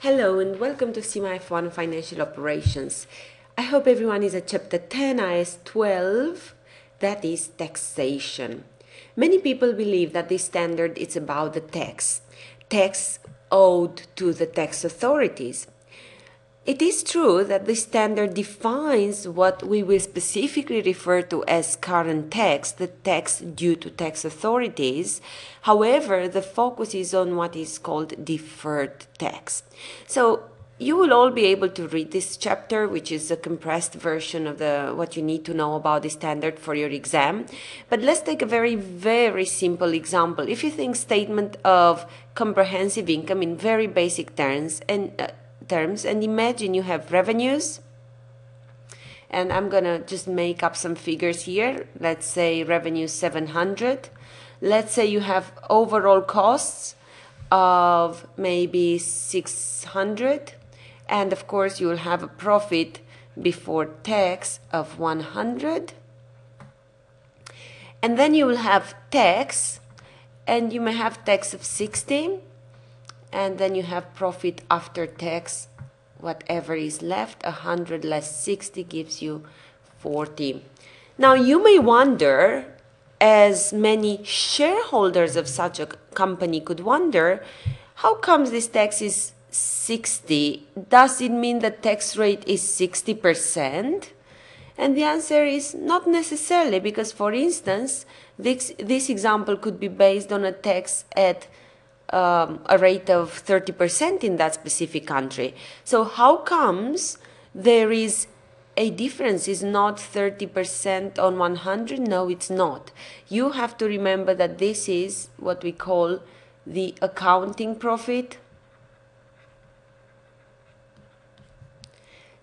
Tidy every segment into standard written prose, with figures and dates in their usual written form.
Hello and welcome to CIMA F1 Financial Operations. I hope everyone is at Chapter 10 IAS 12, that is taxation. Many people believe that this standard is about the tax owed to the tax authorities. It is true that this standard defines what we will specifically refer to as current tax, the tax due to tax authorities. However, the focus is on what is called deferred tax. So you will all be able to read this chapter, which is a compressed version of what you need to know about the standard for your exam. But let's take a very simple example. If you think statement of comprehensive income in very basic terms and imagine you have revenues, and I'm gonna just make up some figures here. Let's say revenue 700. Let's say you have overall costs of maybe 600, and of course you will have a profit before tax of 100, and then you will have tax, and you may have tax of 60, and then you have profit after tax, whatever is left. 100 less 60 gives you 40. Now you may wonder, as many shareholders of such a company could wonder, how comes this tax is 60? Does it mean the tax rate is 60%? And the answer is not necessarily, because for instance, this example could be based on a tax at a rate of 30% in that specific country. So how comes there is a difference? Is not 30% on 100? No, it's not. You have to remember that this is what we call the accounting profit.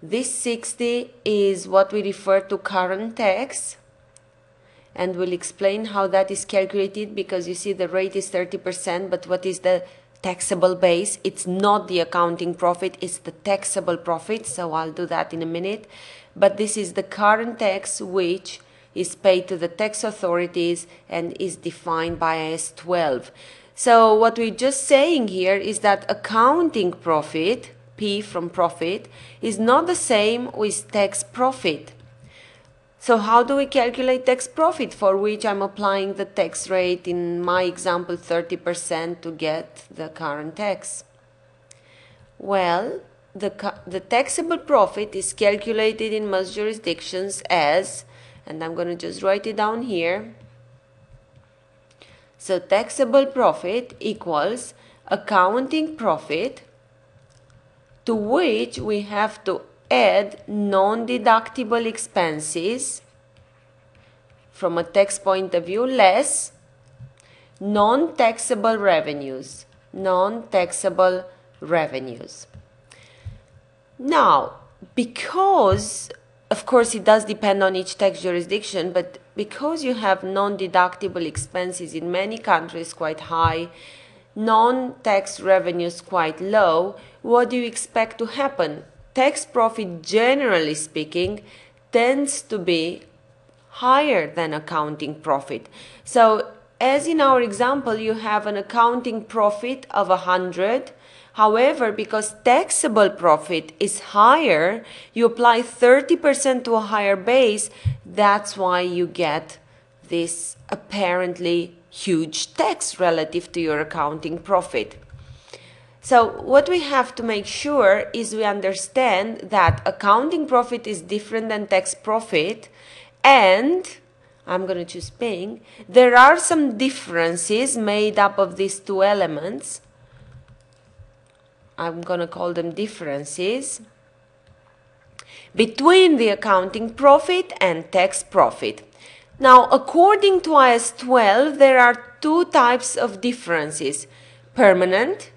This 60 is what we refer to current tax, and we'll explain how that is calculated, because you see the rate is 30%, but what is the taxable base? It's not the accounting profit, it's the taxable profit, so I'll do that in a minute. But this is the current tax which is paid to the tax authorities and is defined by IAS 12. So what we're just saying here is that accounting profit, P from profit, is not the same with tax profit. So how do we calculate tax profit, for which I'm applying the tax rate, in my example 30%, to get the current tax? Well, the taxable profit is calculated in most jurisdictions as, and I'm going to just write it down here. So taxable profit equals accounting profit, to which we have to add non-deductible expenses from a tax point of view, less non-taxable revenues. Non-taxable revenues. Now, because, of course, it does depend on each tax jurisdiction, but because you have non-deductible expenses in many countries quite high, non-tax revenues quite low, what do you expect to happen? Tax profit, generally speaking, tends to be higher than accounting profit. So as in our example, you have an accounting profit of 100. However, because taxable profit is higher, you apply 30% to a higher base. That's why you get this apparently huge tax relative to your accounting profit. So what we have to make sure is we understand that accounting profit is different than tax profit, and I'm going to choose paying. There are some differences made up of these two elements. I'm going to call them differences between the accounting profit and tax profit. Now, according to IAS 12, there are two types of differences: permanent,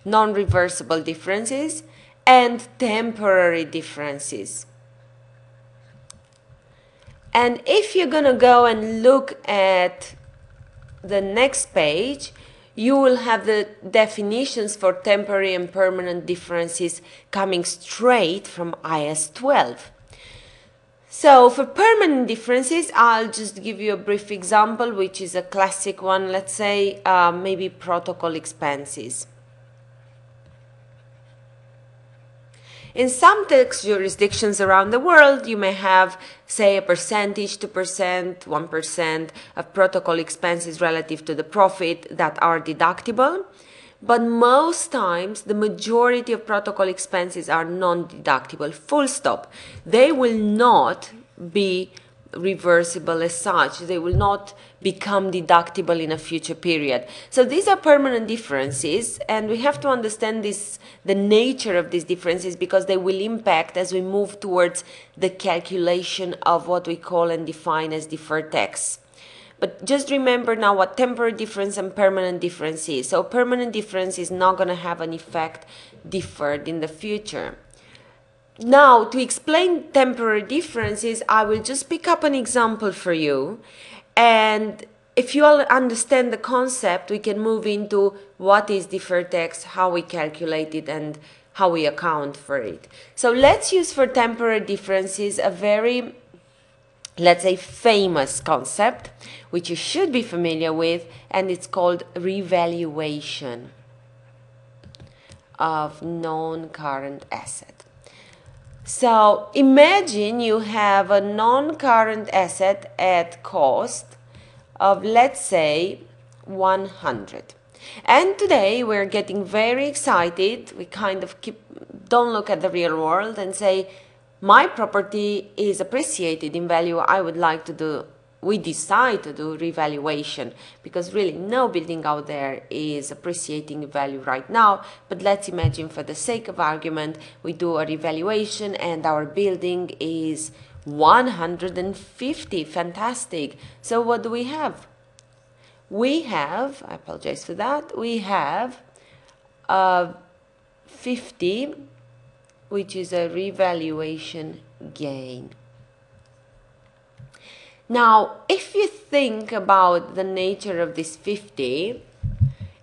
non-reversible differences, and temporary differences. And if you're gonna go and look at the next page, you will have the definitions for temporary and permanent differences coming straight from IAS 12. So for permanent differences, I'll just give you a brief example, which is a classic one. Let's say maybe protocol expenses. In some tax jurisdictions around the world, you may have, say, a percentage, 2%, 1% of protocol expenses relative to the profit that are deductible. But most times, the majority of protocol expenses are non-deductible, full stop. They will not be reversible as such. They will not become deductible in a future period. So these are permanent differences, and we have to understand the nature of these differences, because they will impact as we move towards the calculation of what we call and define as deferred tax. But just remember now what temporary difference and permanent difference is. So permanent difference is not going to have an effect deferred in the future. Now, to explain temporary differences, I will just pick up an example for you. And if you all understand the concept, we can move into what is deferred tax, how we calculate it, and how we account for it. So let's use for temporary differences a very, let's say, famous concept, which you should be familiar with, and it's called revaluation of non-current asset. So imagine you have a non-current asset at cost of, let's say, 100. And today we're getting very excited. We kind of don't look at the real world and say, my property is appreciated in value. I would like to do, we decide to do revaluation, because really no building out there is appreciating in value right now. But let's imagine, for the sake of argument, we do a revaluation and our building is 150. Fantastic. So what do we have? We have, I apologize for that, we have 50, which is a revaluation gain. Now, if you think about the nature of this 50,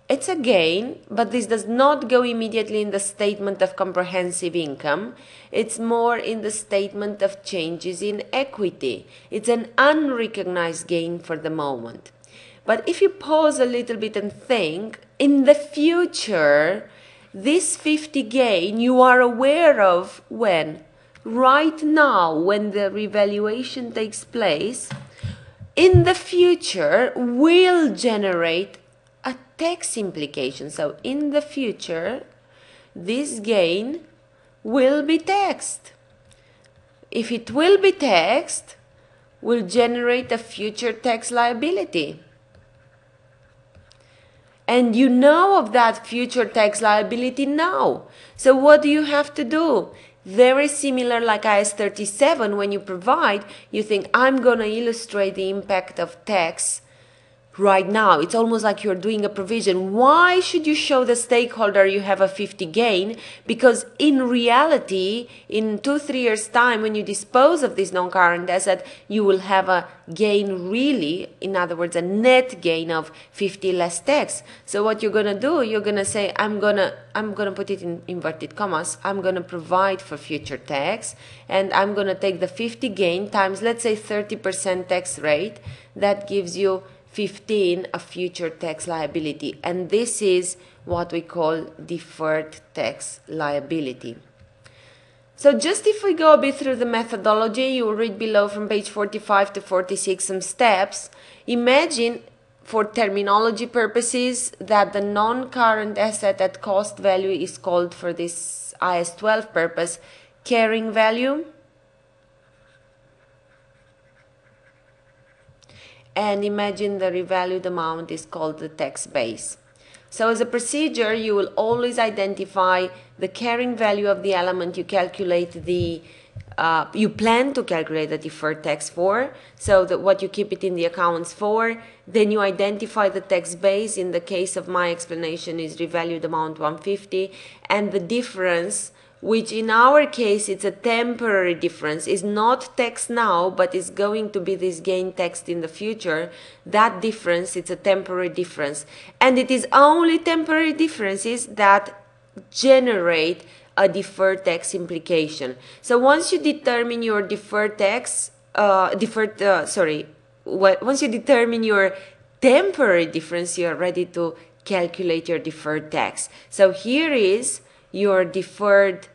it's a gain, but this does not go immediately in the statement of comprehensive income. It's more in the statement of changes in equity. It's an unrecognized gain for the moment. But if you pause a little bit and think, in the future, this 50 gain you are aware of when? Right now, when the revaluation takes place, in the future will generate a tax implication. So in the future, this gain will be taxed. If it will be taxed, will generate a future tax liability. And you know of that future tax liability now. So what do you have to do? Very similar like IAS 37, when you provide, you think, I'm going to illustrate the impact of tax right now. It's almost like you're doing a provision. Why should you show the stakeholder you have a 50 gain? Because in reality, in 2-3 years' time, when you dispose of this non-current asset, you will have a gain really, in other words, a net gain of 50 less tax. So what you're going to do, you're going to say, I'm going to put it in inverted commas, I'm going to provide for future tax, and I'm going to take the 50 gain times, let's say, 30% tax rate. That gives you 15 a future tax liability, and this is what we call deferred tax liability. So just if we go a bit through the methodology, you will read below from page 45 to 46 some steps. Imagine, for terminology purposes, that the non-current asset at cost value is called, for this IAS 12 purpose, carrying value. And imagine the revalued amount is called the tax base. So as a procedure, you will always identify the carrying value of the element you calculate the, you plan to calculate the deferred tax for, so that what you keep it in the accounts for. Then you identify the tax base. In the case of my explanation is revalued amount 150, and the difference, which in our case it's a temporary difference, is not taxed now but is going to be this gain taxed in the future. That difference, it's a temporary difference, and it is only temporary differences that generate a deferred tax implication. So once you determine your deferred tax, once you determine your temporary difference, you are ready to calculate your deferred tax. So here is your deferred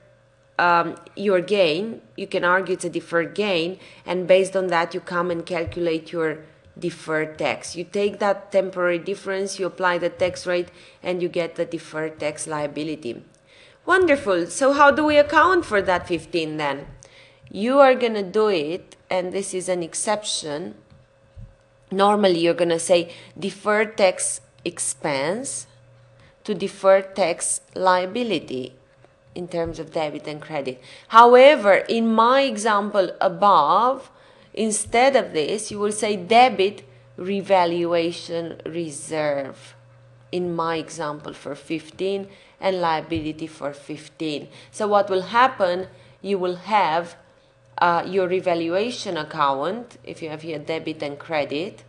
your gain. You can argue it's a deferred gain, and based on that you come and calculate your deferred tax. You take that temporary difference, you apply the tax rate, and you get the deferred tax liability. Wonderful. So how do we account for that 15 then? You are going to do it, and this is an exception. Normally you're going to say deferred tax expense to deferred tax liability in terms of debit and credit. However, in my example above, instead of this, you will say debit revaluation reserve in my example for 15 and liability for 15. So what will happen, you will have your revaluation account, if you have here debit and credit.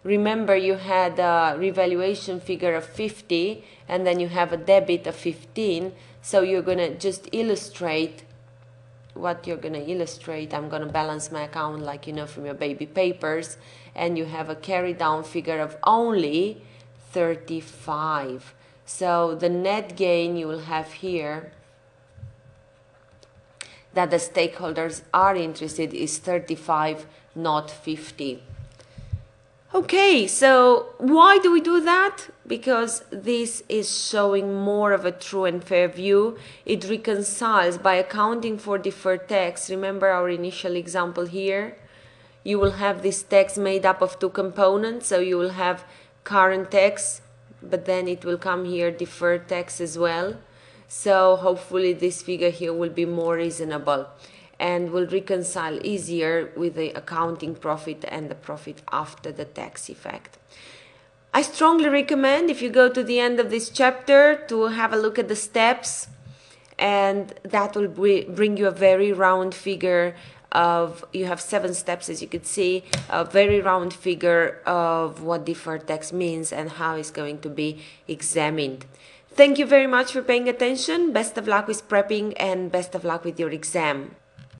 Remember, you had a revaluation figure of 50 and then you have a debit of 15. So you're going to just illustrate what you're going to illustrate. I'm going to balance my account like you know from your baby papers, and you have a carry down figure of only 35. So the net gain you will have here that the stakeholders are interested is 35, not 50. Okay, so why do we do that? Because this is showing more of a true and fair view. It reconciles by accounting for deferred tax. Remember our initial example here? You will have this tax made up of two components. So you will have current tax, but then it will come here deferred tax as well. So hopefully this figure here will be more reasonable and will reconcile easier with the accounting profit and the profit after the tax effect. I strongly recommend, if you go to the end of this chapter, to have a look at the steps, and that will bring you a very round figure of, you have 7 steps as you could see, a very round figure of what deferred tax means and how it's going to be examined. Thank you very much for paying attention. Best of luck with prepping and best of luck with your exam.